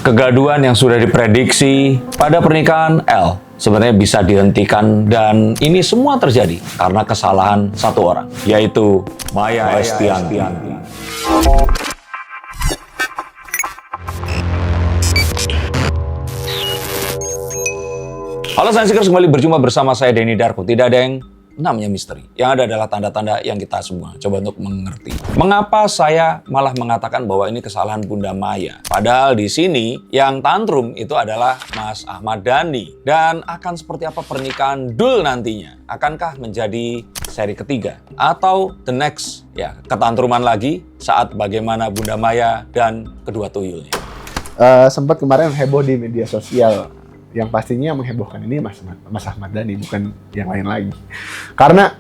Kegaduhan yang sudah diprediksi pada pernikahan L sebenarnya bisa dihentikan, dan ini semua terjadi karena kesalahan satu orang, yaitu Maya Estianty. Halo Sainsikers, kembali berjumpa bersama saya Denny Darko. Tidak ada yang namanya misteri. Yang ada adalah tanda-tanda yang kita semua coba untuk mengerti. Mengapa saya malah mengatakan bahwa ini kesalahan Bunda Maya? Padahal di sini yang tantrum itu adalah Mas Ahmad Dhani. Dan akan seperti apa pernikahan Dul nantinya? Akankah menjadi seri ketiga? Atau the next, ya, ketantruman lagi saat bagaimana Bunda Maya dan kedua tuyulnya? Sempat kemarin heboh di media sosial. Yang pastinya yang menghebohkan ini Mas Ahmad Dhani, bukan yang lain lagi. Karena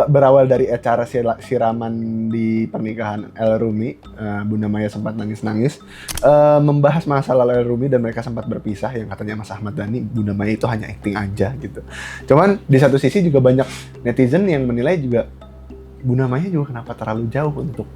berawal dari acara siraman di pernikahan El Rumi, Bunda Maya sempat nangis-nangis membahas masa lalu El Rumi, dan mereka sempat berpisah. Yang katanya Mas Ahmad Dhani, Bunda Maya itu hanya acting aja gitu. Cuman di satu sisi juga banyak netizen yang menilai juga Bunda Maya juga kenapa terlalu jauh untuk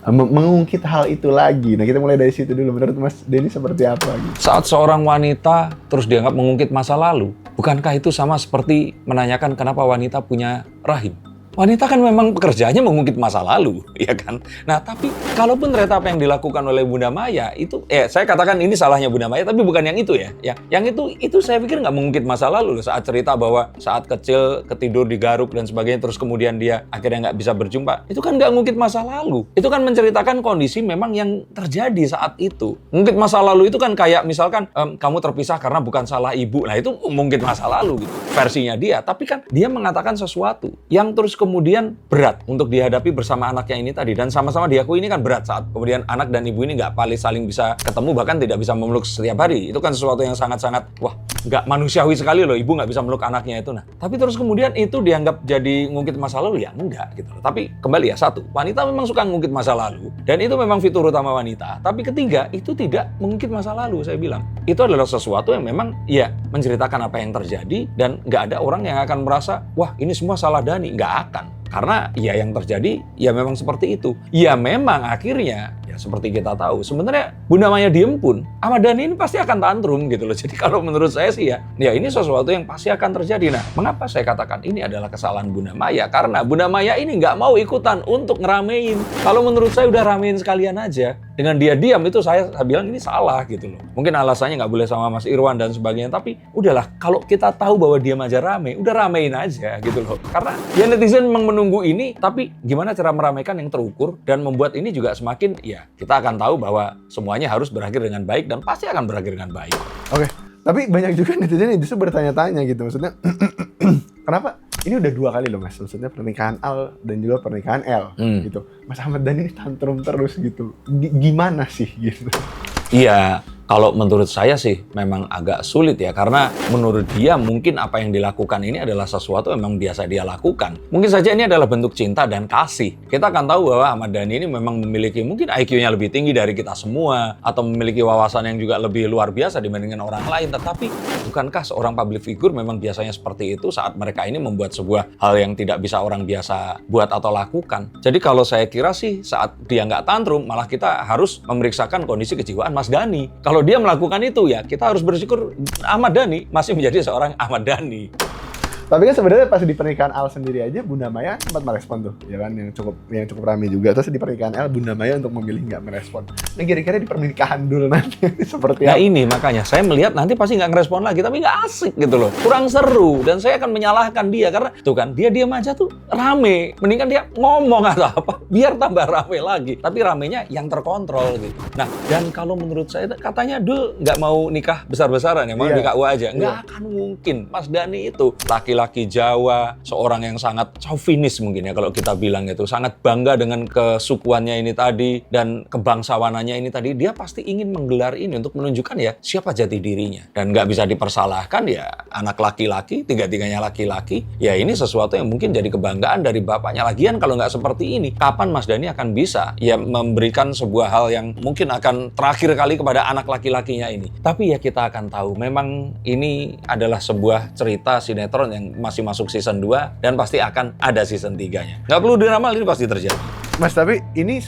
mengungkit hal itu lagi. Nah, kita mulai dari situ dulu. Menurut Mas Denny seperti apa gitu? Saat seorang wanita terus dianggap mengungkit masa lalu, bukankah itu sama seperti menanyakan kenapa wanita punya rahim? Wanita kan memang pekerjaannya mengungkit masa lalu, ya kan? Nah, tapi kalaupun ternyata apa yang dilakukan oleh Bunda Maya itu, saya katakan ini salahnya Bunda Maya, tapi bukan yang itu ya. Yang itu saya pikir nggak mengungkit masa lalu loh. Saat cerita bahwa saat kecil ketidur di garuk dan sebagainya, terus kemudian dia akhirnya nggak bisa berjumpa, itu kan nggak mengungkit masa lalu. Itu kan menceritakan kondisi memang yang terjadi saat itu. Mengungkit masa lalu itu kan kayak misalkan kamu terpisah karena bukan salah ibu. Nah, itu mengungkit masa lalu gitu, versinya dia. Tapi kan dia mengatakan sesuatu yang terus kemudian berat untuk dihadapi bersama anaknya ini tadi, dan sama-sama diakui ini kan berat saat kemudian anak dan ibu ini nggak saling bisa ketemu, bahkan tidak bisa memeluk setiap hari. Itu kan sesuatu yang sangat-sangat nggak manusiawi sekali loh, ibu nggak bisa meluk anaknya itu. Nah, tapi terus kemudian itu dianggap jadi ngungkit masa lalu, ya enggak gitu loh. Tapi kembali ya, satu, wanita memang suka ngungkit masa lalu, dan itu memang fitur utama wanita. Tapi ketiga, itu tidak mengungkit masa lalu. Saya bilang itu adalah sesuatu yang memang ya menceritakan apa yang terjadi, dan nggak ada orang yang akan merasa wah ini semua salah Dhani. Nggak akan. Karena ya yang terjadi ya memang seperti itu. Ya memang akhirnya ya seperti kita tahu, sebenarnya Bunda Maya diem pun Ahmad Dhani ini pasti akan tantrum gitu loh. Jadi kalau menurut saya sih ya ini sesuatu yang pasti akan terjadi. Nah, mengapa saya katakan ini adalah kesalahan Bunda Maya? Karena Bunda Maya ini nggak mau ikutan untuk ngeramein. Kalau menurut saya udah ramein sekalian aja. Dengan dia diam itu saya bilang ini salah gitu loh. Mungkin alasannya nggak boleh sama Mas Irwan dan sebagainya, tapi udahlah, kalau kita tahu bahwa diam aja rame, udah ramein aja gitu loh. Karena ya netizen memang menunggu ini, tapi gimana cara meramaikan yang terukur dan membuat ini juga semakin, ya kita akan tahu bahwa semuanya harus berakhir dengan baik dan pasti akan berakhir dengan baik. Oke, tapi banyak juga netizen yang justru bertanya-tanya gitu, maksudnya kenapa? Ini udah 2 kali loh Mas, maksudnya pernikahan Al dan juga pernikahan L gitu. Mas Ahmad Dhani ini tantrum terus gitu. Gimana sih gitu? Iya, kalau menurut saya sih memang agak sulit ya, karena menurut dia mungkin apa yang dilakukan ini adalah sesuatu yang memang biasa dia lakukan. Mungkin saja ini adalah bentuk cinta dan kasih. Kita akan tahu bahwa Ahmad Dhani ini memang memiliki mungkin IQ-nya lebih tinggi dari kita semua, atau memiliki wawasan yang juga lebih luar biasa dibandingkan orang lain. Tetapi bukankah seorang public figure memang biasanya seperti itu saat mereka ini membuat sebuah hal yang tidak bisa orang biasa buat atau lakukan? Jadi kalau saya kira sih saat dia nggak tantrum, malah kita harus memeriksakan kondisi kejiwaan Mas Dhani. Kalau dia melakukan itu ya kita harus bersyukur Ahmad Dhani masih menjadi seorang Ahmad Dhani. Tapi kan sebenarnya pas di pernikahan Al sendiri aja Bunda Maya sempat merespon tuh, ya kan, yang cukup ramai juga. Terus di pernikahan Al, Bunda Maya untuk memilih nggak merespon. Nah, kira-kira di pernikahan dulu nanti seperti apa? Nah ini makanya saya melihat nanti pasti nggak ngerespon lagi, tapi nggak asik gitu loh, kurang seru, dan saya akan menyalahkan dia karena tuh kan dia diam aja tuh rame, mendingan dia ngomong atau apa biar tambah rame lagi, tapi ramenya yang terkontrol gitu. Nah, dan kalau menurut saya katanya Dul nggak mau nikah besar-besaran ya, mau nikah KUA aja, nggak akan mungkin. Mas Dhani itu laki-laki Jawa, seorang yang sangat chauvinis mungkin ya kalau kita bilang itu, sangat bangga dengan kesukuannya ini tadi dan kebangsawanannya ini tadi. Dia pasti ingin menggelar ini untuk menunjukkan ya siapa jati dirinya, dan nggak bisa dipersalahkan ya, anak laki-laki, tiga-tiganya laki-laki, ya ini sesuatu yang mungkin jadi kebanggaan dari bapaknya. Lagian kalau nggak seperti ini, kapan Mas Dhani akan bisa ya memberikan sebuah hal yang mungkin akan terakhir kali kepada anak laki-lakinya ini? Tapi ya kita akan tahu memang ini adalah sebuah cerita sinetron yang masih masuk season 2 dan pasti akan ada season 3-nya. Nggak perlu diramal, ini pasti terjadi. Mas, tapi ini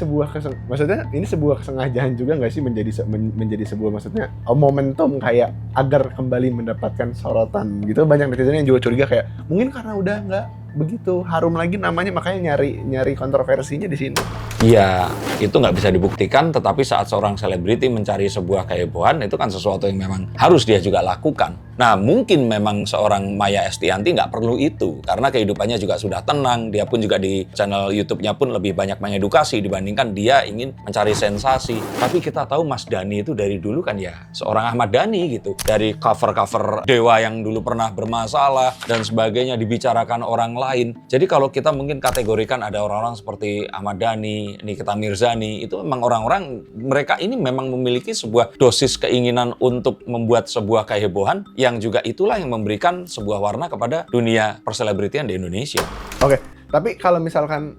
maksudnya ini sebuah kesengajaan juga nggak sih menjadi sebuah maksudnya momentum kayak agar kembali mendapatkan sorotan gitu. Banyak netizen yang juga curiga kayak mungkin karena udah nggak begitu harum lagi namanya, makanya nyari kontroversinya di sini. Iya, itu nggak bisa dibuktikan, tetapi saat seorang selebriti mencari sebuah kehebohan, itu kan sesuatu yang memang harus dia juga lakukan. Nah, mungkin memang seorang Maya Estianty nggak perlu itu, karena kehidupannya juga sudah tenang, dia pun juga di channel YouTube-nya pun lebih banyak mengedukasi dibandingkan dia ingin mencari sensasi. Tapi kita tahu Mas Dhani itu dari dulu kan ya, seorang Ahmad Dhani gitu. Dari cover-cover Dewa yang dulu pernah bermasalah, dan sebagainya dibicarakan orang lain. Jadi kalau kita mungkin kategorikan ada orang-orang seperti Ahmad Dhani, Nikita Mirzani, itu memang orang-orang, mereka ini memang memiliki sebuah dosis keinginan untuk membuat sebuah kehebohan yang juga itulah yang memberikan sebuah warna kepada dunia perselebritian di Indonesia. Oke, tapi kalau misalkan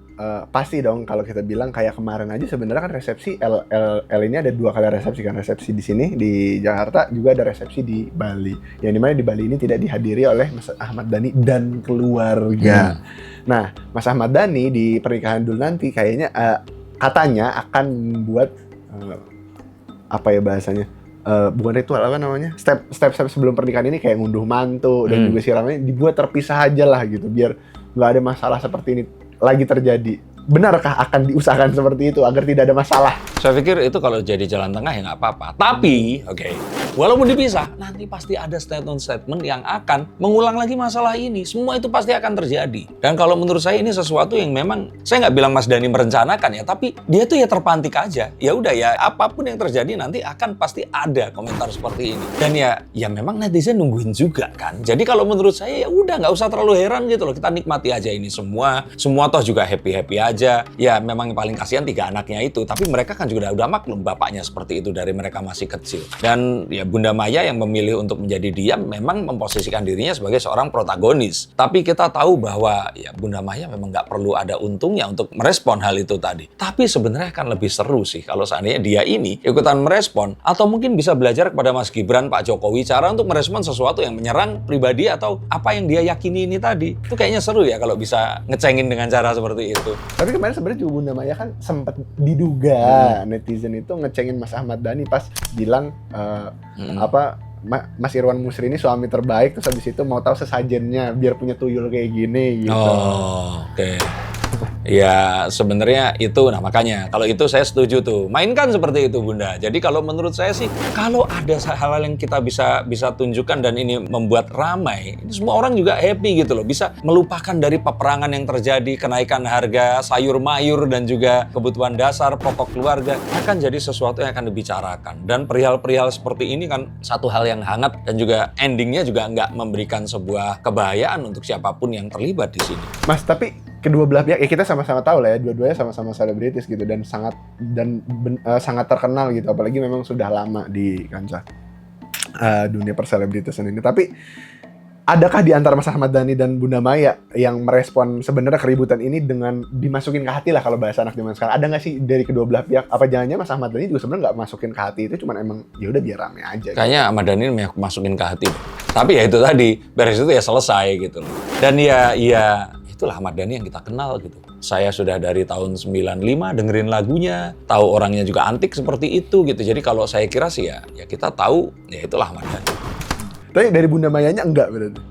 pasti dong kalau kita bilang kayak kemarin aja sebenarnya kan resepsi L ini ada 2 kali resepsi kan, resepsi di sini di Jakarta, juga ada resepsi di Bali. Yang dimana di Bali ini tidak dihadiri oleh Mas Ahmad Dhani dan keluarga. Nah, Mas Ahmad Dhani di pernikahan dulu nanti kayaknya katanya akan membuat apa ya bahasanya? Bukan ritual, apa namanya? Step sebelum pernikahan ini kayak ngunduh mantu dan juga siramannya dibuat terpisah aja lah gitu, biar nggak ada masalah seperti ini lagi terjadi. Benarkah akan diusahakan seperti itu agar tidak ada masalah? Saya pikir itu kalau jadi jalan tengah ya nggak apa-apa. Tapi, walaupun dipisah, nanti pasti ada statement-statement yang akan mengulang lagi masalah ini. Semua itu pasti akan terjadi. Dan kalau menurut saya ini sesuatu yang memang, saya nggak bilang Mas Dhani merencanakan ya, tapi dia tuh ya terpantik aja. Ya udah ya, apapun yang terjadi nanti akan pasti ada komentar seperti ini. Dan ya memang netizen nungguin juga kan. Jadi kalau menurut saya ya udah nggak usah terlalu heran gitu loh. Kita nikmati aja ini semua toh juga happy-happy aja. Ya memang yang paling kasihan 3 anaknya itu, tapi mereka kan juga udah maklum bapaknya seperti itu dari mereka masih kecil. Dan ya Bunda Maya yang memilih untuk menjadi diam memang memposisikan dirinya sebagai seorang protagonis. Tapi kita tahu bahwa ya Bunda Maya memang nggak perlu ada untungnya untuk merespon hal itu tadi. Tapi sebenarnya kan lebih seru sih kalau seandainya dia ini ikutan merespon, atau mungkin bisa belajar kepada Mas Gibran, Pak Jokowi, cara untuk merespon sesuatu yang menyerang pribadi atau apa yang dia yakini ini tadi. Itu kayaknya seru ya kalau bisa ngecengin dengan cara seperti itu. Tapi kemarin sebenarnya juga Bunda Maya kan sempat diduga netizen itu ngecengin Mas Ahmad Dhani pas bilang Mas Irwan Musri ini suami terbaik, terus habis itu mau tahu sesajennya biar punya tuyul kayak gini gitu. Oh, oke. Ya sebenarnya itu, nah makanya kalau itu saya setuju tuh, mainkan seperti itu Bunda. Jadi kalau menurut saya sih, kalau ada hal-hal yang kita bisa tunjukkan dan ini membuat ramai, ini semua orang juga happy gitu loh, bisa melupakan dari peperangan yang terjadi, kenaikan harga sayur mayur dan juga kebutuhan dasar pokok keluarga, akan jadi sesuatu yang akan dibicarakan. Dan perihal-perihal seperti ini kan satu hal yang hangat dan juga endingnya juga nggak memberikan sebuah kebahayaan untuk siapapun yang terlibat di sini. Mas, tapi kedua belah pihak ya kita sama-sama tahu lah ya, dua-duanya sama-sama selebritis gitu dan sangat terkenal gitu, apalagi memang sudah lama di kancah dunia perselebritisan ini. Tapi adakah di antara Mas Ahmad Dhani dan Bunda Maya yang merespon sebenarnya keributan ini dengan dimasukin ke hati lah kalau bahasa anak zaman sekarang? Ada nggak sih dari kedua belah pihak? Apa jangannya Mas Ahmad Dhani juga sebenarnya nggak masukin ke hati itu, cuman emang ya udah biar rame aja? Kayaknya Ahmad Dhani masukin ke hati. Tapi ya itu tadi, beres itu ya selesai gitu loh. Dan ya itulah Ahmad Dhani yang kita kenal gitu. Saya sudah dari tahun 95 dengerin lagunya, tahu orangnya juga antik seperti itu gitu. Jadi kalau saya kira sih ya kita tahu ya itulah Ahmad Dhani. Tapi dari Bunda Mayanya enggak berarti?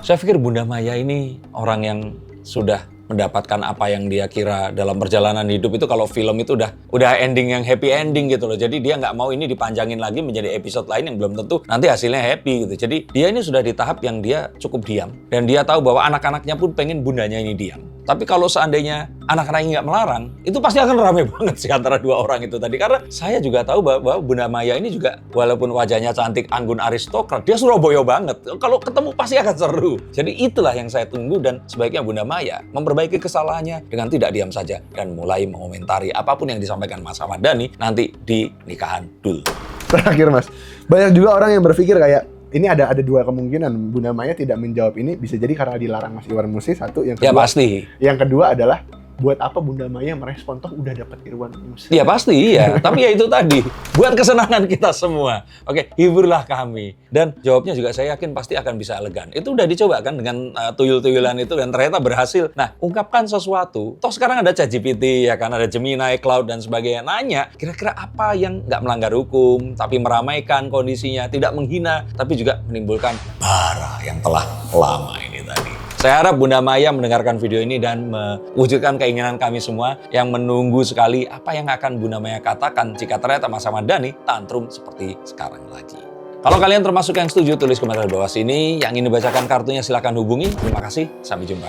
Saya pikir Bunda Maya ini orang yang sudah mendapatkan apa yang dia kira dalam perjalanan hidup itu. Kalau film itu udah ending yang happy ending gitu loh. Jadi dia nggak mau ini dipanjangin lagi menjadi episode lain yang belum tentu nanti hasilnya happy gitu. Jadi dia ini sudah di tahap yang dia cukup diam. Dan dia tahu bahwa anak-anaknya pun pengen bundanya ini diam. Tapi kalau seandainya anak-anaknya nggak melarang, itu pasti akan ramai banget sih antara dua orang itu tadi. Karena saya juga tahu bahwa Bunda Maya ini juga walaupun wajahnya cantik, anggun, aristokrat, dia Surabaya banget. Kalau ketemu pasti akan seru. Jadi itulah yang saya tunggu, dan sebaiknya Bunda Maya memperbaiki kesalahannya dengan tidak diam saja dan mulai mengomentari apapun yang disampaikan Mas Ahmad Dhani nanti di nikahan dulu. Terakhir Mas, banyak juga orang yang berpikir kayak ini ada 2 kemungkinan Bunda Maya tidak menjawab ini, bisa jadi karena dilarang Mas Irwan Musri, satu, yang kedua, ya pasti. Yang kedua adalah buat apa Bunda Maya merespon toh udah dapat Irwan Mus? Ya pasti iya, tapi ya itu tadi, buat kesenangan kita semua. Oke, hiburlah kami. Dan jawabnya juga saya yakin pasti akan bisa elegan. Itu udah dicoba kan dengan tuyul-tuyulan itu dan ternyata berhasil. Nah, ungkapkan sesuatu. Toh sekarang ada ChatGPT ya kan, ada Gemini, Cloud dan sebagainya. Nanya, kira-kira apa yang nggak melanggar hukum, tapi meramaikan kondisinya, tidak menghina, tapi juga menimbulkan bara yang telah lama ini tadi. Saya harap Bunda Maya mendengarkan video ini dan mewujudkan keinginan kami semua yang menunggu sekali apa yang akan Bunda Maya katakan jika ternyata Mas Ahmad Dhani tantrum seperti sekarang lagi. Kalau kalian termasuk yang setuju, tulis komentar di bawah sini. Yang ingin dibacakan kartunya silahkan hubungi. Terima kasih, sampai jumpa.